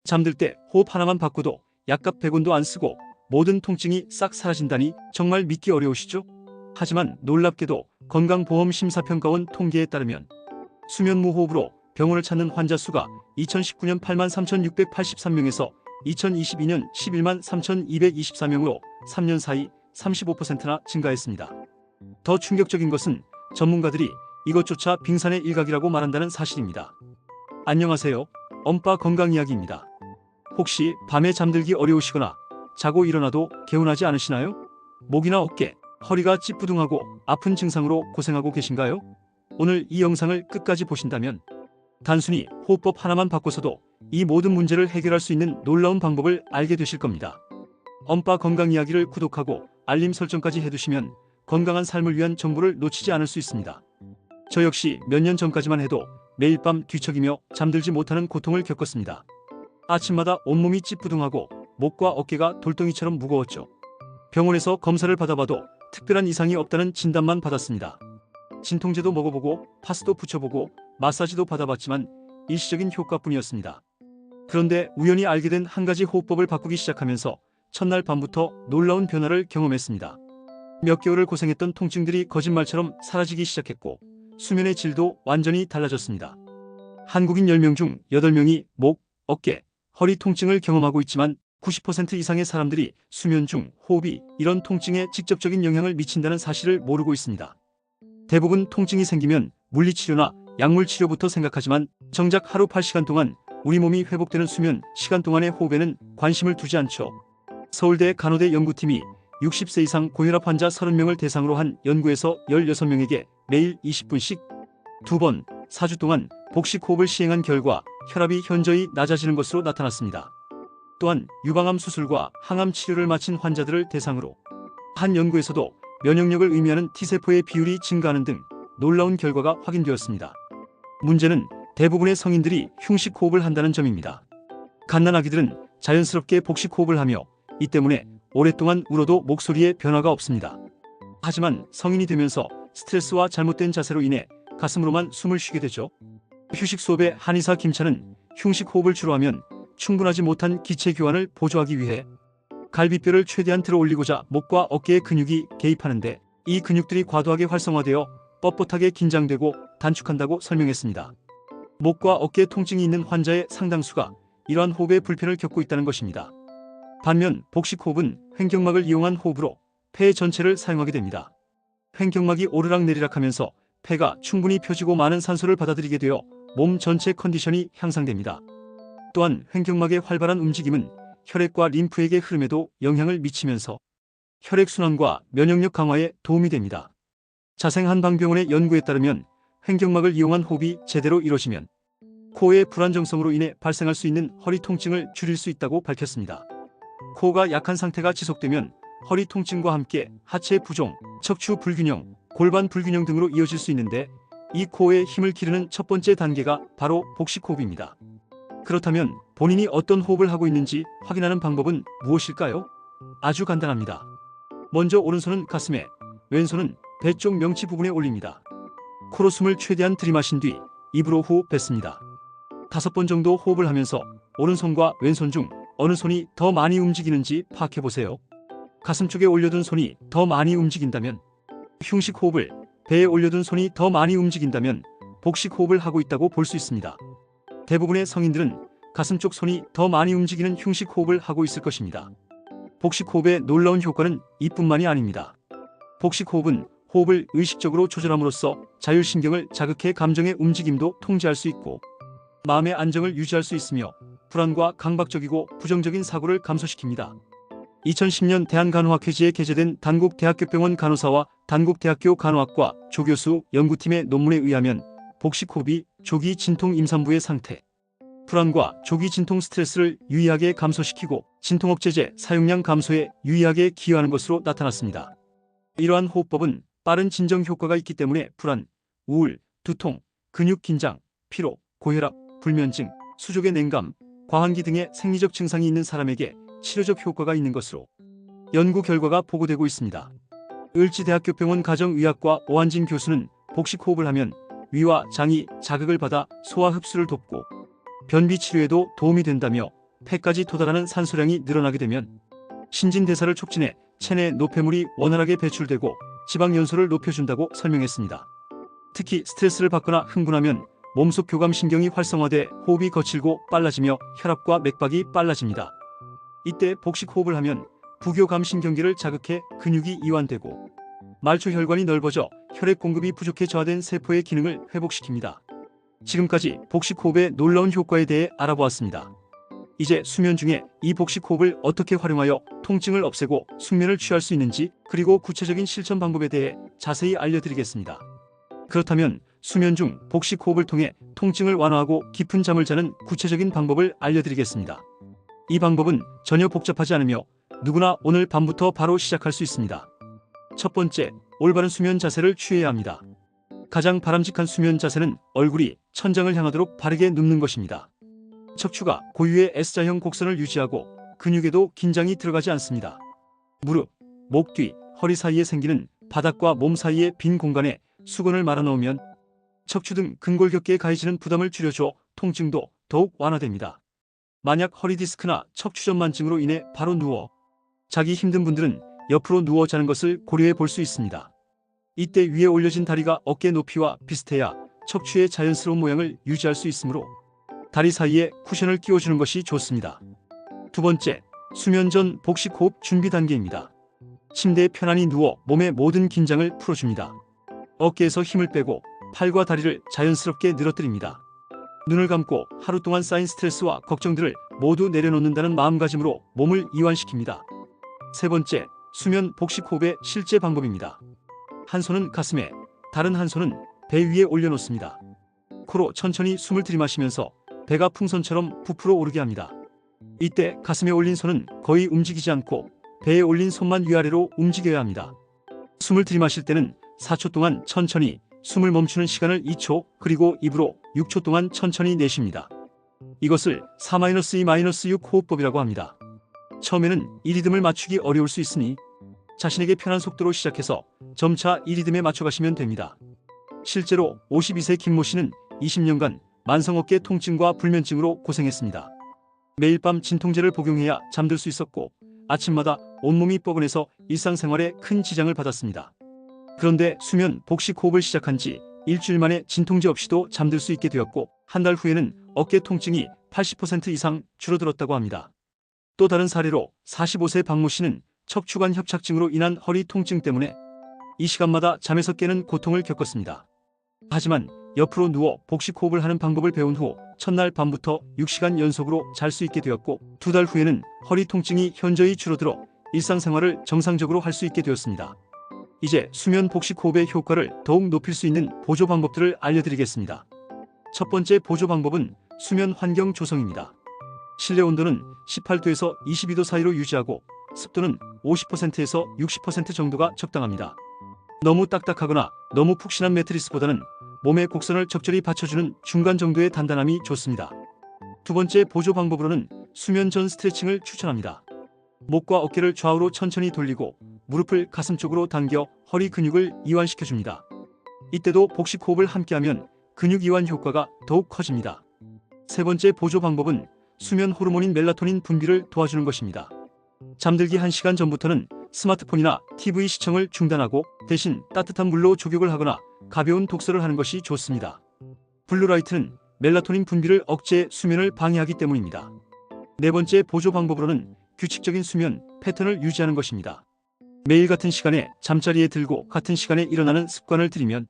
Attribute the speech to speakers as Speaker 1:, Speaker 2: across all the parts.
Speaker 1: 잠들 때 호흡 하나만 바꿔도 약값 100원도 안 쓰고 모든 통증이 싹 사라진다니 정말 믿기 어려우시죠? 하지만 놀랍게도 건강보험심사평가원 통계에 따르면 수면무호흡으로 병원을 찾는 환자 수가 2019년 83,683명에서 2022년 11만 3,224명으로 3년 사이 35%나 증가했습니다. 더 충격적인 것은 전문가들이 이것조차 빙산의 일각이라고 말한다는 사실입니다. 안녕하세요. 엄빠 건강이야기입니다. 혹시 밤에 잠들기 어려우시거나 자고 일어나도 개운하지 않으시나요? 목이나 어깨, 허리가 찌뿌둥하고 아픈 증상으로 고생하고 계신가요? 오늘 이 영상을 끝까지 보신다면 단순히 호흡법 하나만 바꿔서도 이 모든 문제를 해결할 수 있는 놀라운 방법을 알게 되실 겁니다. 엄빠 건강이야기를 구독하고 알림 설정까지 해두시면 건강한 삶을 위한 정보를 놓치지 않을 수 있습니다. 저 역시 몇 년 전까지만 해도 매일 밤 뒤척이며 잠들지 못하는 고통을 겪었습니다. 아침마다 온몸이 찌뿌둥하고 목과 어깨가 돌덩이처럼 무거웠죠. 병원에서 검사를 받아봐도 특별한 이상이 없다는 진단만 받았습니다. 진통제도 먹어보고 파스도 붙여보고 마사지도 받아봤지만 일시적인 효과뿐이었습니다. 그런데 우연히 알게 된 한 가지 호흡법을 바꾸기 시작하면서 첫날 밤부터 놀라운 변화를 경험했습니다. 몇 개월을 고생했던 통증들이 거짓말처럼 사라지기 시작했고 수면의 질도 완전히 달라졌습니다. 한국인 10명 중 8명이 목, 어깨, 허리 통증을 경험하고 있지만 90% 이상의 사람들이 수면 중 호흡이 이런 통증에 직접적인 영향을 미친다는 사실을 모르고 있습니다. 대부분 통증이 생기면 물리치료나 약물치료부터 생각하지만 정작 하루 8시간 동안 우리 몸이 회복되는 수면 시간 동안의 호흡에는 관심을 두지 않죠. 서울대 간호대 연구팀이 60세 이상 고혈압 환자 30명을 대상으로 한 연구에서 16명에게 매일 20분씩 2번 4주 동안 복식 호흡을 시행한 결과 혈압이 현저히 낮아지는 것으로 나타났습니다. 또한 유방암 수술과 항암 치료를 마친 환자들을 대상으로 한 연구에서도 면역력을 의미하는 T세포의 비율이 증가하는 등 놀라운 결과가 확인되었습니다. 문제는 대부분의 성인들이 흉식 호흡을 한다는 점입니다. 갓난아기들은 자연스럽게 복식 호흡을 하며 이 때문에 오랫동안 울어도 목소리에 변화가 없습니다. 하지만 성인이 되면서 스트레스와 잘못된 자세로 인해 가슴으로만 숨을 쉬게 되죠. 휴식 수업의 한의사 김찬은 흉식 호흡을 주로 하면 충분하지 못한 기체 교환을 보조하기 위해 갈비뼈를 최대한 들어 올리고자 목과 어깨의 근육이 개입하는데 이 근육들이 과도하게 활성화되어 뻣뻣하게 긴장되고 단축한다고 설명했습니다. 목과 어깨 통증이 있는 환자의 상당수가 이러한 호흡의 불편을 겪고 있다는 것입니다. 반면 복식 호흡은 횡격막을 이용한 호흡으로 폐 전체를 사용하게 됩니다. 횡격막이 오르락내리락하면서 폐가 충분히 펴지고 많은 산소를 받아들이게 되어 몸 전체 컨디션이 향상됩니다. 또한 횡격막의 활발한 움직임은 혈액과 림프액의 흐름에도 영향을 미치면서 혈액순환과 면역력 강화에 도움이 됩니다. 자생한방병원의 연구에 따르면 횡격막을 이용한 호흡이 제대로 이루어지면 코어의 불안정성으로 인해 발생할 수 있는 허리 통증을 줄일 수 있다고 밝혔습니다. 코어가 약한 상태가 지속되면 허리 통증과 함께 하체 부종, 척추 불균형, 골반 불균형 등으로 이어질 수 있는데 이 코어의 힘을 기르는 첫 번째 단계가 바로 복식 호흡입니다. 그렇다면 본인이 어떤 호흡을 하고 있는지 확인하는 방법은 무엇일까요? 아주 간단합니다. 먼저 오른손은 가슴에, 왼손은 배 쪽 명치 부분에 올립니다. 코로 숨을 최대한 들이마신 뒤 입으로 후 뱉습니다. 5번 정도 호흡을 하면서 오른손과 왼손 중 어느 손이 더 많이 움직이는지 파악해보세요. 가슴 쪽에 올려둔 손이 더 많이 움직인다면, 흉식 호흡을 배에 올려둔 손이 더 많이 움직인다면 복식 호흡을 하고 있다고 볼 수 있습니다. 대부분의 성인들은 가슴 쪽 손이 더 많이 움직이는 흉식 호흡을 하고 있을 것입니다. 복식 호흡의 놀라운 효과는 이뿐만이 아닙니다. 복식 호흡은 호흡을 의식적으로 조절함으로써 자율신경을 자극해 감정의 움직임도 통제할 수 있고 마음의 안정을 유지할 수 있으며 불안과 강박적이고 부정적인 사고를 감소시킵니다. 2010년 대한간호학회지에 게재된 단국대학교병원 간호사와 단국대학교 간호학과 조교수 연구팀의 논문에 의하면 복식 호흡이 조기 진통 임산부의 상태, 불안과 조기 진통 스트레스를 유의하게 감소시키고 진통억제제 사용량 감소에 유의하게 기여하는 것으로 나타났습니다. 이러한 호흡법은 빠른 진정 효과가 있기 때문에 불안, 우울, 두통, 근육 긴장, 피로, 고혈압, 불면증, 수족의 냉감, 과한기 등의 생리적 증상이 있는 사람에게 치료적 효과가 있는 것으로 연구 결과가 보고되고 있습니다. 을지대학교병원 가정의학과 오한진 교수는 복식 호흡을 하면 위와 장이 자극을 받아 소화 흡수를 돕고 변비 치료에도 도움이 된다며 폐까지 도달하는 산소량이 늘어나게 되면 신진대사를 촉진해 체내 노폐물이 원활하게 배출되고 지방 연소를 높여준다고 설명했습니다. 특히 스트레스를 받거나 흥분하면 몸속 교감신경이 활성화돼 호흡이 거칠고 빨라지며 혈압과 맥박이 빨라집니다. 이때 복식호흡을 하면 부교감신경계를 자극해 근육이 이완되고 말초혈관이 넓어져 혈액 공급이 부족해 저하된 세포의 기능을 회복시킵니다. 지금까지 복식호흡의 놀라운 효과에 대해 알아보았습니다. 이제 수면 중에 이 복식호흡을 어떻게 활용하여 통증을 없애고 숙면을 취할 수 있는지, 그리고 구체적인 실천 방법에 대해 자세히 알려드리겠습니다. 그렇다면 수면 중 복식호흡을 통해 통증을 완화하고 깊은 잠을 자는 구체적인 방법을 알려드리겠습니다. 이 방법은 전혀 복잡하지 않으며 누구나 오늘 밤부터 바로 시작할 수 있습니다. 첫 번째, 올바른 수면 자세를 취해야 합니다. 가장 바람직한 수면 자세는 얼굴이 천장을 향하도록 바르게 눕는 것입니다. 척추가 고유의 S자형 곡선을 유지하고 근육에도 긴장이 들어가지 않습니다. 무릎, 목 뒤, 허리 사이에 생기는 바닥과 몸 사이의 빈 공간에 수건을 말아놓으면 척추 등 근골격계에 가해지는 부담을 줄여줘 통증도 더욱 완화됩니다. 만약 허리 디스크나 척추전만증으로 인해 바로 누워 자기 힘든 분들은 옆으로 누워 자는 것을 고려해 볼 수 있습니다. 이때 위에 올려진 다리가 어깨 높이와 비슷해야 척추의 자연스러운 모양을 유지할 수 있으므로 다리 사이에 쿠션을 끼워주는 것이 좋습니다. 두 번째, 수면 전 복식호흡 준비 단계입니다. 침대에 편안히 누워 몸의 모든 긴장을 풀어줍니다. 어깨에서 힘을 빼고 팔과 다리를 자연스럽게 늘어뜨립니다. 눈을 감고 하루 동안 쌓인 스트레스와 걱정들을 모두 내려놓는다는 마음가짐으로 몸을 이완시킵니다. 세 번째, 수면 복식호흡의 실제 방법입니다. 한 손은 가슴에, 다른 한 손은 배 위에 올려놓습니다. 코로 천천히 숨을 들이마시면서 배가 풍선처럼 부풀어 오르게 합니다. 이때 가슴에 올린 손은 거의 움직이지 않고 배에 올린 손만 위아래로 움직여야 합니다. 숨을 들이마실 때는 4초 동안 천천히, 숨을 멈추는 시간을 2초, 그리고 입으로 6초 동안 천천히 내쉽니다. 이것을 4-2-6 호흡법이라고 합니다. 처음에는 이 리듬을 맞추기 어려울 수 있으니 자신에게 편한 속도로 시작해서 점차 이 리듬에 맞춰가시면 됩니다. 실제로 52세 김모 씨는 20년간 만성어깨 통증과 불면증으로 고생했습니다. 매일 밤 진통제를 복용해야 잠들 수 있었고 아침마다 온몸이 뻐근해서 일상생활에 큰 지장을 받았습니다. 그런데 수면 복식호흡을 시작한 지 일주일 만에 진통제 없이도 잠들 수 있게 되었고 한 달 후에는 어깨 통증이 80% 이상 줄어들었다고 합니다. 또 다른 사례로 45세 박모 씨는 척추관 협착증으로 인한 허리 통증 때문에 이 시간마다 잠에서 깨는 고통을 겪었습니다. 하지만 옆으로 누워 복식호흡을 하는 방법을 배운 후 첫날 밤부터 6시간 연속으로 잘 수 있게 되었고 2달 후에는 허리 통증이 현저히 줄어들어 일상생활을 정상적으로 할 수 있게 되었습니다. 이제 수면 복식호흡의 효과를 더욱 높일 수 있는 보조 방법들을 알려드리겠습니다. 첫 번째 보조 방법은 수면 환경 조성입니다. 실내 온도는 18도에서 22도 사이로 유지하고 습도는 50%에서 60% 정도가 적당합니다. 너무 딱딱하거나 너무 푹신한 매트리스보다는 몸의 곡선을 적절히 받쳐주는 중간 정도의 단단함이 좋습니다. 두 번째 보조 방법으로는 수면 전 스트레칭을 추천합니다. 목과 어깨를 좌우로 천천히 돌리고 무릎을 가슴 쪽으로 당겨 허리 근육을 이완시켜줍니다. 이때도 복식호흡을 함께하면 근육 이완 효과가 더욱 커집니다. 세 번째 보조 방법은 수면 호르몬인 멜라토닌 분비를 도와주는 것입니다. 잠들기 1시간 전부터는 스마트폰이나 TV 시청을 중단하고 대신 따뜻한 물로 족욕을 하거나 가벼운 독서를 하는 것이 좋습니다. 블루라이트는 멜라토닌 분비를 억제해 수면을 방해하기 때문입니다. 네 번째 보조 방법으로는 규칙적인 수면 패턴을 유지하는 것입니다. 매일 같은 시간에 잠자리에 들고 같은 시간에 일어나는 습관을 들이면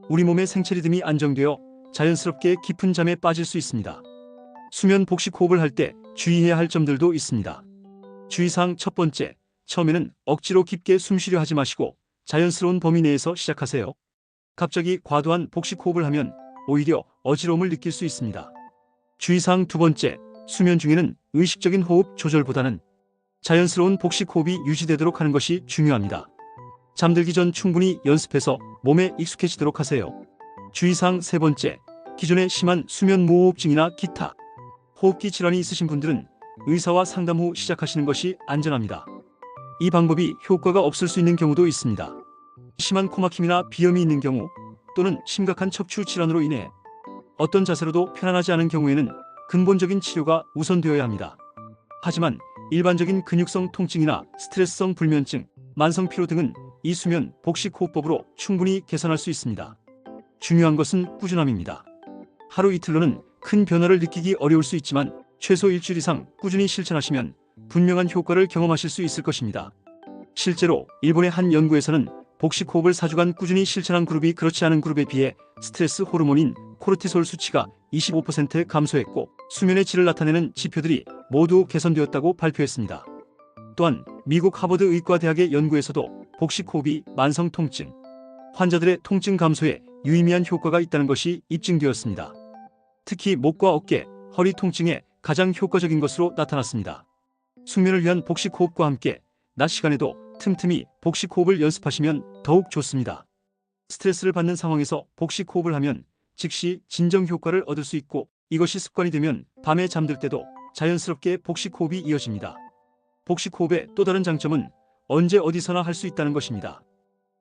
Speaker 1: 우리 몸의 생체 리듬이 안정되어 자연스럽게 깊은 잠에 빠질 수 있습니다. 수면 복식호흡을 할 때 주의해야 할 점들도 있습니다. 주의사항 첫 번째, 처음에는 억지로 깊게 숨쉬려 하지 마시고 자연스러운 범위 내에서 시작하세요. 갑자기 과도한 복식호흡을 하면 오히려 어지러움을 느낄 수 있습니다. 주의사항 두 번째, 수면 중에는 의식적인 호흡 조절보다는 자연스러운 복식호흡이 유지되도록 하는 것이 중요합니다. 잠들기 전 충분히 연습해서 몸에 익숙해지도록 하세요. 주의사항 세 번째, 기존에 심한 수면 무호흡증이나 기타 호흡기 질환이 있으신 분들은 의사와 상담 후 시작하시는 것이 안전합니다. 이 방법이 효과가 없을 수 있는 경우도 있습니다. 심한 코막힘이나 비염이 있는 경우 또는 심각한 척추 질환으로 인해 어떤 자세로도 편안하지 않은 경우에는 근본적인 치료가 우선되어야 합니다. 하지만 일반적인 근육성 통증이나 스트레스성 불면증, 만성 피로 등은 이 수면 복식호흡법으로 충분히 개선할 수 있습니다. 중요한 것은 꾸준함입니다. 하루 이틀로는 큰 변화를 느끼기 어려울 수 있지만 최소 일주일 이상 꾸준히 실천하시면 분명한 효과를 경험하실 수 있을 것입니다. 실제로 일본의 한 연구에서는 복식호흡을 4주간 꾸준히 실천한 그룹이 그렇지 않은 그룹에 비해 스트레스 호르몬인 코르티솔 수치가 25% 감소했고 수면의 질을 나타내는 지표들이 모두 개선되었다고 발표했습니다. 또한 미국 하버드 의과대학의 연구에서도 복식호흡이 만성 통증 환자들의 통증 감소에 유의미한 효과가 있다는 것이 입증되었습니다. 특히 목과 어깨, 허리 통증에 가장 효과적인 것으로 나타났습니다. 숙면을 위한 복식호흡과 함께 낮 시간에도 틈틈이 복식호흡을 연습하시면 더욱 좋습니다. 스트레스를 받는 상황에서 복식호흡을 하면 즉시 진정 효과를 얻을 수 있고 이것이 습관이 되면 밤에 잠들 때도 자연스럽게 복식호흡이 이어집니다. 복식호흡의 또 다른 장점은 언제 어디서나 할 수 있다는 것입니다.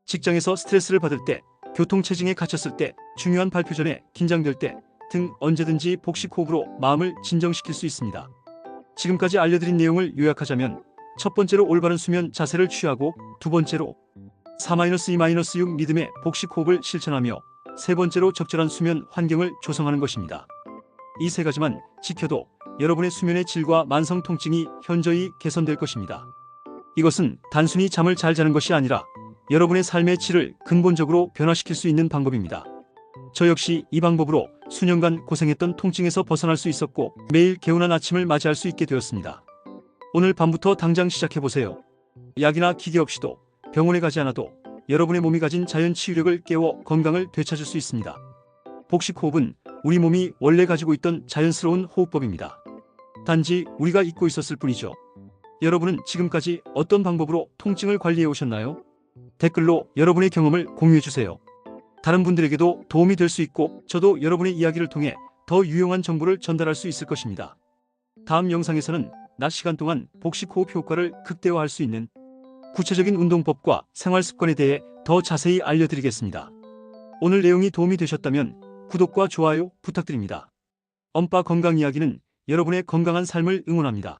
Speaker 1: 직장에서 스트레스를 받을 때, 교통체증에 갇혔을 때, 중요한 발표 전에 긴장될 때 등 언제든지 복식호흡으로 마음을 진정시킬 수 있습니다. 지금까지 알려드린 내용을 요약하자면 첫 번째로 올바른 수면 자세를 취하고 두 번째로 4-2-6 리듬의 복식호흡을 실천하며 세 번째로 적절한 수면 환경을 조성하는 것입니다. 이 세 가지만 지켜도 여러분의 수면의 질과 만성 통증이 현저히 개선될 것입니다. 이것은 단순히 잠을 잘 자는 것이 아니라 여러분의 삶의 질을 근본적으로 변화시킬 수 있는 방법입니다. 저 역시 이 방법으로 수년간 고생했던 통증에서 벗어날 수 있었고 매일 개운한 아침을 맞이할 수 있게 되었습니다. 오늘 밤부터 당장 시작해보세요. 약이나 기계 없이도 병원에 가지 않아도 여러분의 몸이 가진 자연 치유력을 깨워 건강을 되찾을 수 있습니다. 복식호흡은 우리 몸이 원래 가지고 있던 자연스러운 호흡법입니다. 단지 우리가 잊고 있었을 뿐이죠. 여러분은 지금까지 어떤 방법으로 통증을 관리해 오셨나요? 댓글로 여러분의 경험을 공유해주세요. 다른 분들에게도 도움이 될 수 있고 저도 여러분의 이야기를 통해 더 유용한 정보를 전달할 수 있을 것입니다. 다음 영상에서는 낮 시간 동안 복식호흡 효과를 극대화할 수 있는 구체적인 운동법과 생활습관에 대해 더 자세히 알려드리겠습니다. 오늘 내용이 도움이 되셨다면 구독과 좋아요 부탁드립니다. 엄빠 건강 이야기는 여러분의 건강한 삶을 응원합니다.